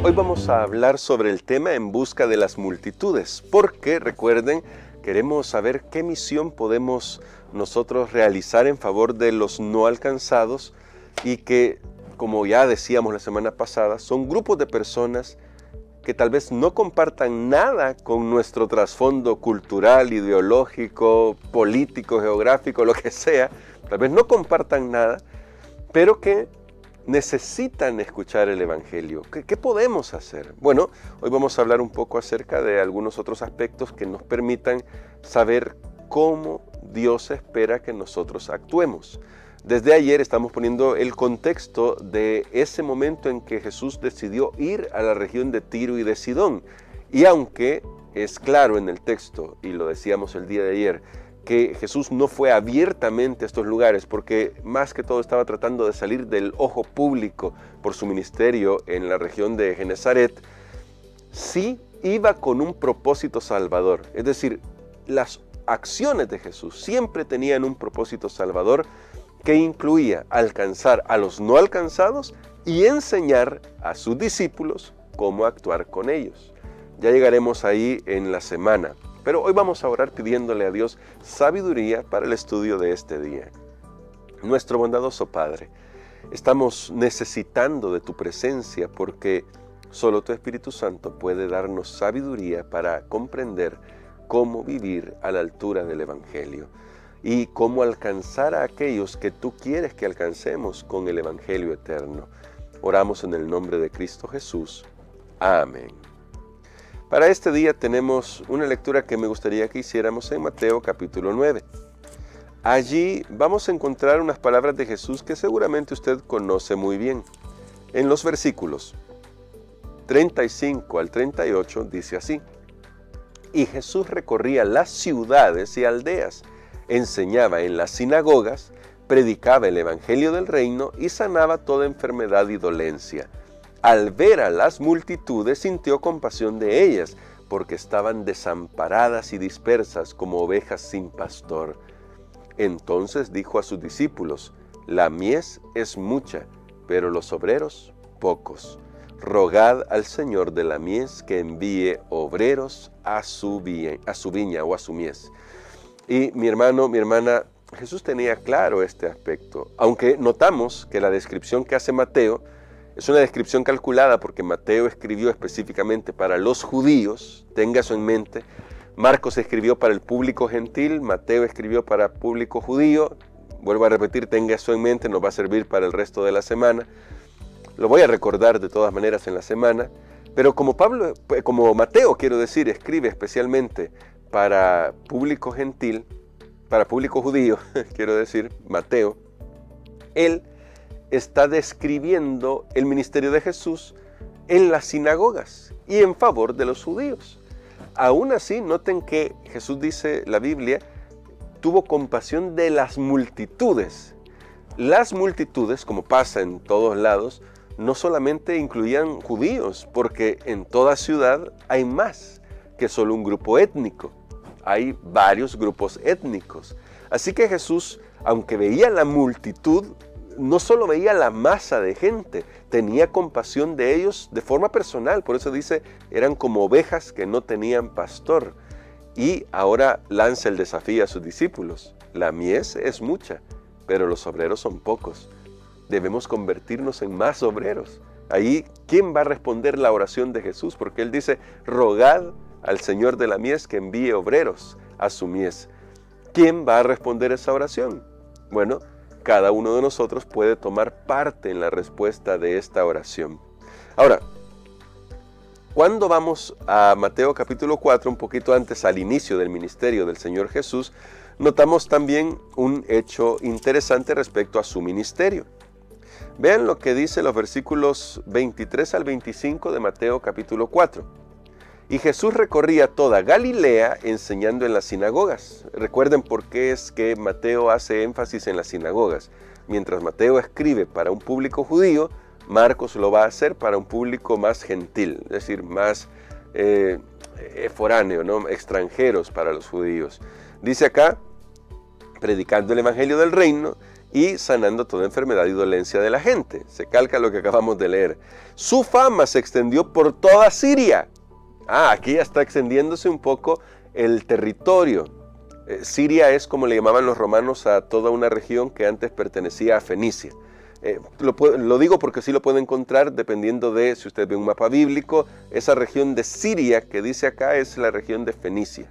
Hoy vamos a hablar sobre el tema en busca de las multitudes, porque recuerden, queremos saber qué misión podemos nosotros realizar en favor de los no alcanzados y que, como ya decíamos la semana pasada, son grupos de personas que tal vez no compartan nada con nuestro trasfondo cultural, ideológico, político, geográfico, lo que sea, tal vez no compartan nada, pero que necesitan escuchar el Evangelio. ¿Qué podemos hacer? Bueno, hoy vamos a hablar un poco acerca de algunos otros aspectos que nos permitan saber cómo Dios espera que nosotros actuemos. Desde ayer estamos poniendo el contexto de ese momento en que Jesús decidió ir a la región de Tiro y de Sidón. Y aunque es claro en el texto, y lo decíamos el día de ayer, que Jesús no fue abiertamente a estos lugares porque más que todo estaba tratando de salir del ojo público por su ministerio en la región de Genezaret, sí iba con un propósito salvador. Es decir, las acciones de Jesús siempre tenían un propósito salvador que incluía alcanzar a los no alcanzados y enseñar a sus discípulos cómo actuar con ellos. Ya llegaremos ahí en la semana. Pero hoy vamos a orar pidiéndole a Dios sabiduría para el estudio de este día. Nuestro bondadoso Padre, estamos necesitando de tu presencia porque solo tu Espíritu Santo puede darnos sabiduría para comprender cómo vivir a la altura del Evangelio y cómo alcanzar a aquellos que tú quieres que alcancemos con el Evangelio eterno. Oramos en el nombre de Cristo Jesús. Amén. Para este día tenemos una lectura que me gustaría que hiciéramos en Mateo capítulo 9. Allí vamos a encontrar unas palabras de Jesús que seguramente usted conoce muy bien. En los versículos 35 al 38 dice así: Y Jesús recorría las ciudades y aldeas, enseñaba en las sinagogas, predicaba el evangelio del reino y sanaba toda enfermedad y dolencia. Al ver a las multitudes sintió compasión de ellas, porque estaban desamparadas y dispersas como ovejas sin pastor. Entonces dijo a sus discípulos: La mies es mucha, pero los obreros pocos. Rogad al Señor de la mies que envíe obreros a su viña o a su mies. Y mi hermano, mi hermana, Jesús tenía claro este aspecto, aunque notamos que la descripción que hace Mateo es una descripción calculada porque Mateo escribió específicamente para los judíos, tenga eso en mente. Marcos escribió para el público gentil, Mateo escribió para público judío. Vuelvo a repetir, tenga eso en mente, nos va a servir para el resto de la semana. Lo voy a recordar de todas maneras en la semana, pero como Mateo, quiero decir, escribe especialmente para público gentil, para público judío, quiero decir, Mateo, él está describiendo el ministerio de Jesús en las sinagogas y en favor de los judíos. Aún así, noten que Jesús dice, la Biblia, tuvo compasión de las multitudes. Las multitudes, como pasa en todos lados, no solamente incluían judíos, porque en toda ciudad hay más que solo un grupo étnico. Hay varios grupos étnicos. Así que Jesús, aunque veía la multitud, no solo veía la masa de gente, tenía compasión de ellos de forma personal. Por eso dice, eran como ovejas que no tenían pastor. Y ahora lanza el desafío a sus discípulos. La mies es mucha, pero los obreros son pocos. Debemos convertirnos en más obreros. Ahí, ¿quién va a responder la oración de Jesús? Porque Él dice, rogad al Señor de la mies que envíe obreros a su mies. ¿Quién va a responder esa oración? Bueno, cada uno de nosotros puede tomar parte en la respuesta de esta oración. Ahora, cuando vamos a Mateo capítulo 4, un poquito antes al inicio del ministerio del Señor Jesús, notamos también un hecho interesante respecto a su ministerio. Vean lo que dice los versículos 23 al 25 de Mateo capítulo 4. Y Jesús recorría toda Galilea enseñando en las sinagogas. Recuerden por qué es que Mateo hace énfasis en las sinagogas. Mientras Mateo escribe para un público judío, Marcos lo va a hacer para un público más gentil, es decir, más foráneo, ¿no? Extranjeros para los judíos. Dice acá, predicando el evangelio del reino y sanando toda enfermedad y dolencia de la gente. Se calca lo que acabamos de leer. Su fama se extendió por toda Siria. Aquí ya está extendiéndose un poco el territorio. Siria es como le llamaban los romanos a toda una región que antes pertenecía a Fenicia. Lo digo porque sí lo puede encontrar dependiendo de, si usted ve un mapa bíblico, esa región de Siria que dice acá es la región de Fenicia.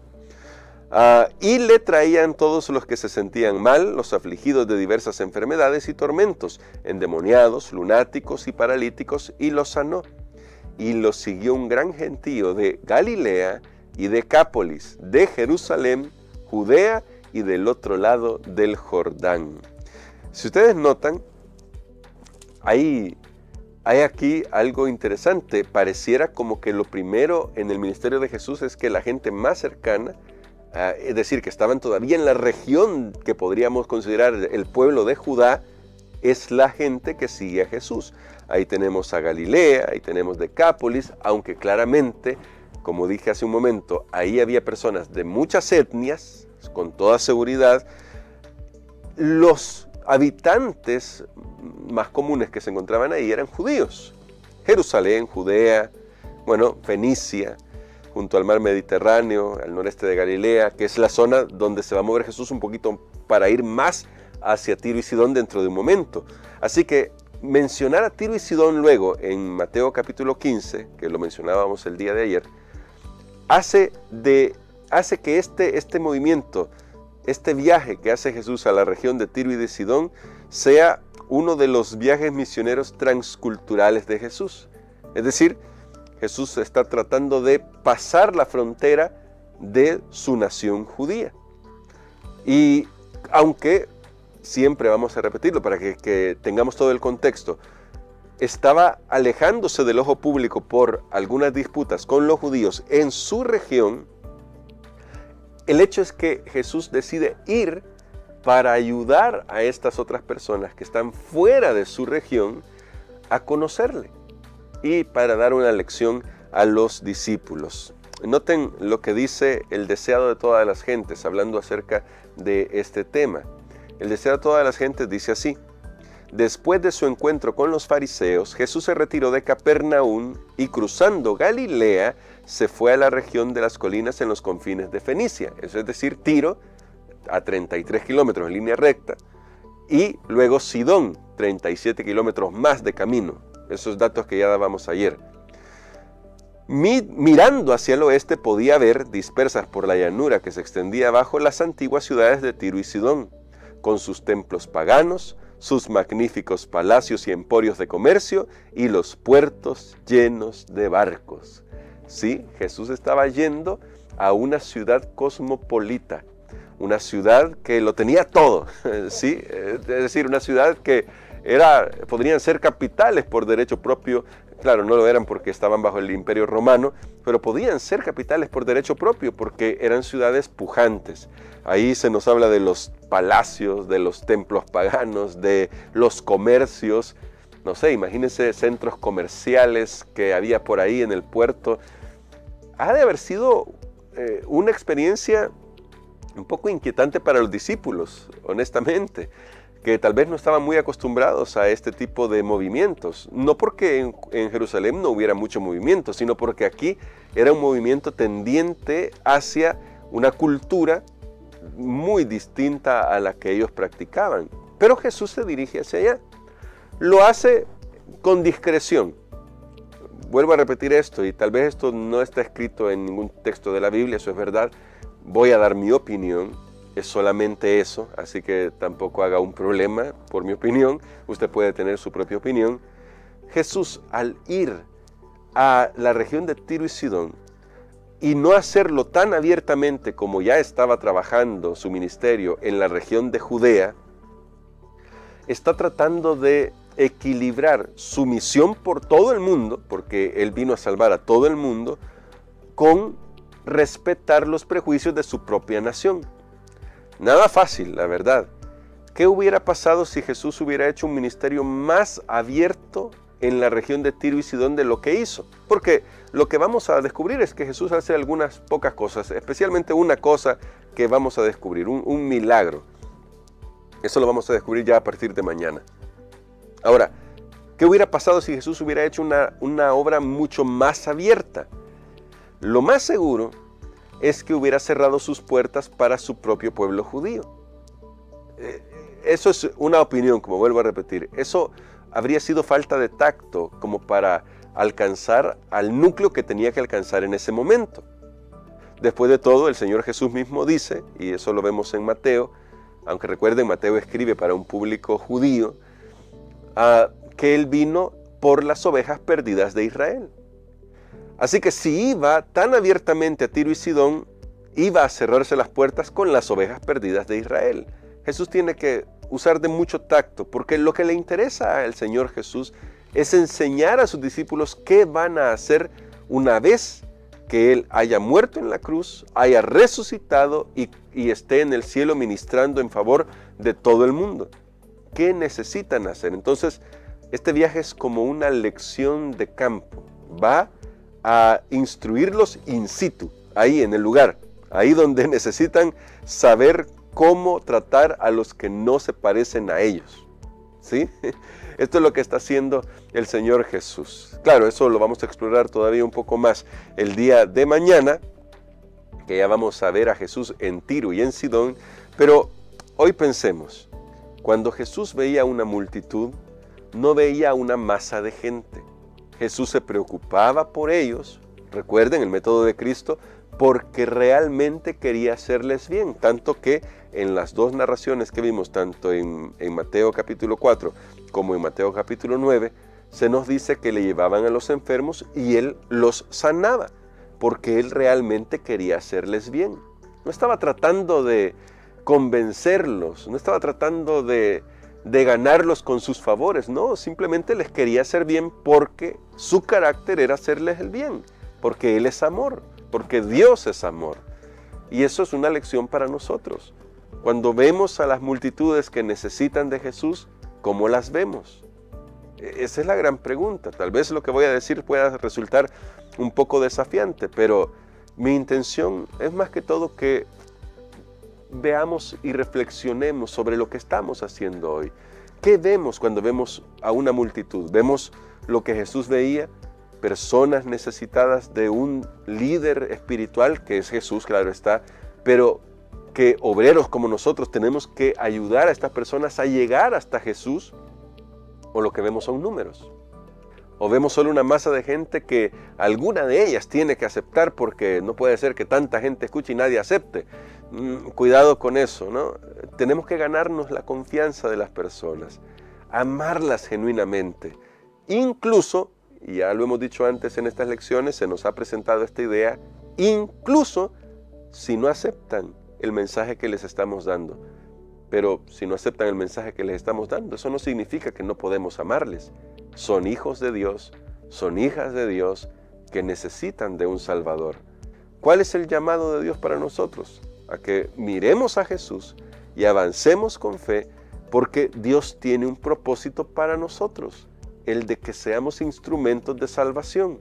Y le traían todos los que se sentían mal, los afligidos de diversas enfermedades y tormentos, endemoniados, lunáticos y paralíticos, y los sanó. Y los siguió un gran gentío de Galilea y Decápolis, de Jerusalén, Judea y del otro lado del Jordán. Si ustedes notan, hay aquí algo interesante. Pareciera como que lo primero en el ministerio de Jesús es que la gente más cercana, es decir, que estaban todavía en la región que podríamos considerar el pueblo de Judá, es la gente que sigue a Jesús. Ahí tenemos a Galilea, ahí tenemos Decápolis, aunque claramente, como dije hace un momento, ahí había personas de muchas etnias, con toda seguridad. Los habitantes más comunes que se encontraban ahí eran judíos. Jerusalén, Judea, Fenicia, junto al mar Mediterráneo, al noreste de Galilea, que es la zona donde se va a mover Jesús un poquito para ir más hacia Tiro y Sidón dentro de un momento. Así que mencionar a Tiro y Sidón luego en Mateo capítulo 15, que lo mencionábamos el día de ayer, hace que este movimiento, este viaje que hace Jesús a la región de Tiro y de Sidón, sea uno de los viajes misioneros transculturales de Jesús. Es decir, Jesús está tratando de pasar la frontera de su nación judía. Y aunque, siempre vamos a repetirlo para que tengamos todo el contexto, estaba alejándose del ojo público por algunas disputas con los judíos en su región, el hecho es que Jesús decide ir para ayudar a estas otras personas que están fuera de su región a conocerle y para dar una lección a los discípulos. Noten lo que dice el deseado de todas las gentes, hablando acerca de este tema. El deseado de todas las gentes dice así: después de su encuentro con los fariseos, Jesús se retiró de Capernaum y cruzando Galilea, se fue a la región de las colinas en los confines de Fenicia, eso es decir, Tiro, a 33 kilómetros en línea recta, y luego Sidón, 37 kilómetros más de camino, esos datos que ya dábamos ayer. Mirando hacia el oeste podía ver, dispersas por la llanura que se extendía abajo, las antiguas ciudades de Tiro y Sidón, con sus templos paganos, sus magníficos palacios y emporios de comercio y los puertos llenos de barcos. Sí, Jesús estaba yendo a una ciudad cosmopolita, una ciudad que lo tenía todo, ¿sí? Es decir, una ciudad que podrían ser capitales por derecho propio. Claro, no lo eran porque estaban bajo el Imperio Romano, pero podían ser capitales por derecho propio porque eran ciudades pujantes. Ahí se nos habla de los palacios, de los templos paganos, de los comercios. No sé, imagínense centros comerciales que había por ahí en el puerto. Ha de haber sido una experiencia un poco inquietante para los discípulos, honestamente, que tal vez no estaban muy acostumbrados a este tipo de movimientos. No porque en Jerusalén no hubiera mucho movimiento, sino porque aquí era un movimiento tendiente hacia una cultura muy distinta a la que ellos practicaban. Pero Jesús se dirige hacia allá. Lo hace con discreción. Vuelvo a repetir esto, y tal vez esto no está escrito en ningún texto de la Biblia, eso es verdad. Voy a dar mi opinión, es solamente eso, así que tampoco haga un problema por mi opinión. Usted puede tener su propia opinión. Jesús, al ir a la región de Tiro y Sidón, y no hacerlo tan abiertamente como ya estaba trabajando su ministerio en la región de Judea, está tratando de equilibrar su misión por todo el mundo, porque Él vino a salvar a todo el mundo, con respetar los prejuicios de su propia nación. Nada fácil, la verdad. ¿Qué hubiera pasado si Jesús hubiera hecho un ministerio más abierto en la región de Tiro y Sidón de lo que hizo? Porque lo que vamos a descubrir es que Jesús hace algunas pocas cosas, especialmente una cosa que vamos a descubrir, un milagro. Eso lo vamos a descubrir ya a partir de mañana. Ahora, ¿qué hubiera pasado si Jesús hubiera hecho una obra mucho más abierta? Lo más seguro es que hubiera cerrado sus puertas para su propio pueblo judío. Eso es una opinión, como vuelvo a repetir. Eso habría sido falta de tacto como para alcanzar al núcleo que tenía que alcanzar en ese momento. Después de todo, el Señor Jesús mismo dice, y eso lo vemos en Mateo, aunque recuerden, Mateo escribe para un público judío, que Él vino por las ovejas perdidas de Israel. Así que si iba tan abiertamente a Tiro y Sidón, iba a cerrarse las puertas con las ovejas perdidas de Israel. Jesús tiene que usar de mucho tacto, porque lo que le interesa al Señor Jesús es enseñar a sus discípulos qué van a hacer una vez que Él haya muerto en la cruz, haya resucitado y esté en el cielo ministrando en favor de todo el mundo. ¿Qué necesitan hacer? Entonces, este viaje es como una lección de campo. Va a instruirlos in situ, ahí en el lugar, ahí donde necesitan saber cómo tratar a los que no se parecen a ellos. ¿Sí? Esto es lo que está haciendo el Señor Jesús. Claro, eso lo vamos a explorar todavía un poco más el día de mañana, que ya vamos a ver a Jesús en Tiro y en Sidón, pero hoy pensemos, cuando Jesús veía una multitud, no veía una masa de gente. Jesús se preocupaba por ellos, recuerden el método de Cristo, porque realmente quería hacerles bien, tanto que en las dos narraciones que vimos, tanto en Mateo capítulo 4 como en Mateo capítulo 9, se nos dice que le llevaban a los enfermos y Él los sanaba, porque Él realmente quería hacerles bien. No estaba tratando de convencerlos, no estaba tratando de ganarlos con sus favores, no, simplemente les quería hacer bien porque su carácter era hacerles el bien, porque Él es amor, porque Dios es amor. Y eso es una lección para nosotros. Cuando vemos a las multitudes que necesitan de Jesús, ¿cómo las vemos? Esa es la gran pregunta. Tal vez lo que voy a decir pueda resultar un poco desafiante, pero mi intención es más que todo que veamos y reflexionemos sobre lo que estamos haciendo hoy. ¿Qué vemos cuando vemos a una multitud? ¿Vemos lo que Jesús veía? Personas necesitadas de un líder espiritual, que es Jesús, claro está, pero que obreros como nosotros tenemos que ayudar a estas personas a llegar hasta Jesús, o lo que vemos son números. O vemos solo una masa de gente que alguna de ellas tiene que aceptar, porque no puede ser que tanta gente escuche y nadie acepte. Cuidado con eso, ¿no? Tenemos que ganarnos la confianza de las personas, amarlas genuinamente. Incluso, y ya lo hemos dicho antes en estas lecciones, se nos ha presentado esta idea, incluso si no aceptan el mensaje que les estamos dando. Pero si no aceptan el mensaje que les estamos dando, eso no significa que no podemos amarles. Son hijos de Dios, son hijas de Dios que necesitan de un Salvador. ¿Cuál es el llamado de Dios para nosotros? A que miremos a Jesús y avancemos con fe, porque Dios tiene un propósito para nosotros, el de que seamos instrumentos de salvación.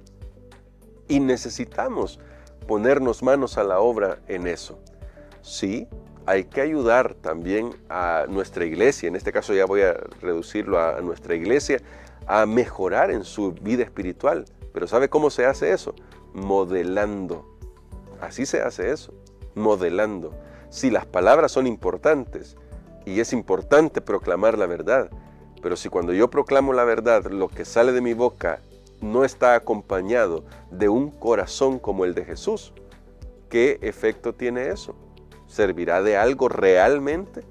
Y necesitamos ponernos manos a la obra en eso. Sí, hay que ayudar también a nuestra iglesia, en este caso ya voy a reducirlo a nuestra iglesia, a mejorar en su vida espiritual. Pero ¿sabe cómo se hace eso? Modelando. Así se hace eso, modelando. Si las palabras son importantes, y es importante proclamar la verdad, pero si cuando yo proclamo la verdad, lo que sale de mi boca no está acompañado de un corazón como el de Jesús, ¿qué efecto tiene eso? ¿Servirá de algo realmente?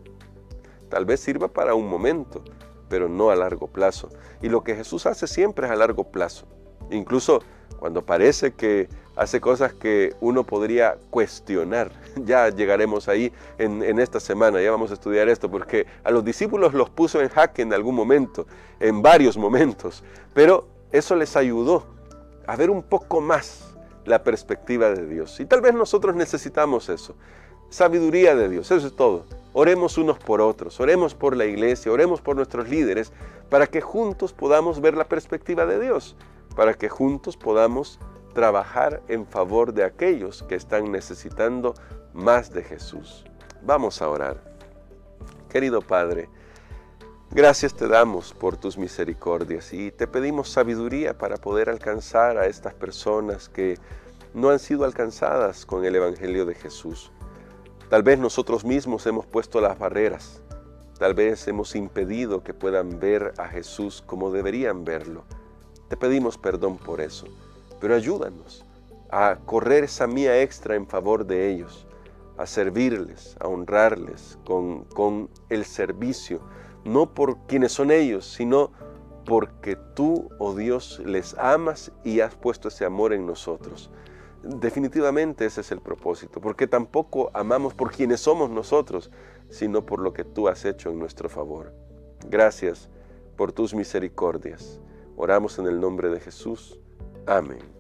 Tal vez sirva para un momento, pero no a largo plazo. Y lo que Jesús hace siempre es a largo plazo. Incluso cuando parece que hace cosas que uno podría cuestionar. Ya llegaremos ahí en esta semana, ya vamos a estudiar esto, porque a los discípulos los puso en jaque en algún momento, en varios momentos, pero eso les ayudó a ver un poco más la perspectiva de Dios. Y tal vez nosotros necesitamos eso. Sabiduría de Dios, eso es todo. Oremos unos por otros, oremos por la iglesia, oremos por nuestros líderes, para que juntos podamos ver la perspectiva de Dios, para que juntos podamos trabajar en favor de aquellos que están necesitando más de Jesús. Vamos a orar. Querido Padre, gracias te damos por tus misericordias y te pedimos sabiduría para poder alcanzar a estas personas que no han sido alcanzadas con el Evangelio de Jesús. Tal vez nosotros mismos hemos puesto las barreras, tal vez hemos impedido que puedan ver a Jesús como deberían verlo. Te pedimos perdón por eso, pero ayúdanos a correr esa mía extra en favor de ellos, a servirles, a honrarles con el servicio, no por quienes son ellos, sino porque tú, oh Dios, les amas y has puesto ese amor en nosotros. Definitivamente ese es el propósito, porque tampoco amamos por quienes somos nosotros, sino por lo que tú has hecho en nuestro favor. Gracias por tus misericordias. Oramos en el nombre de Jesús. Amén.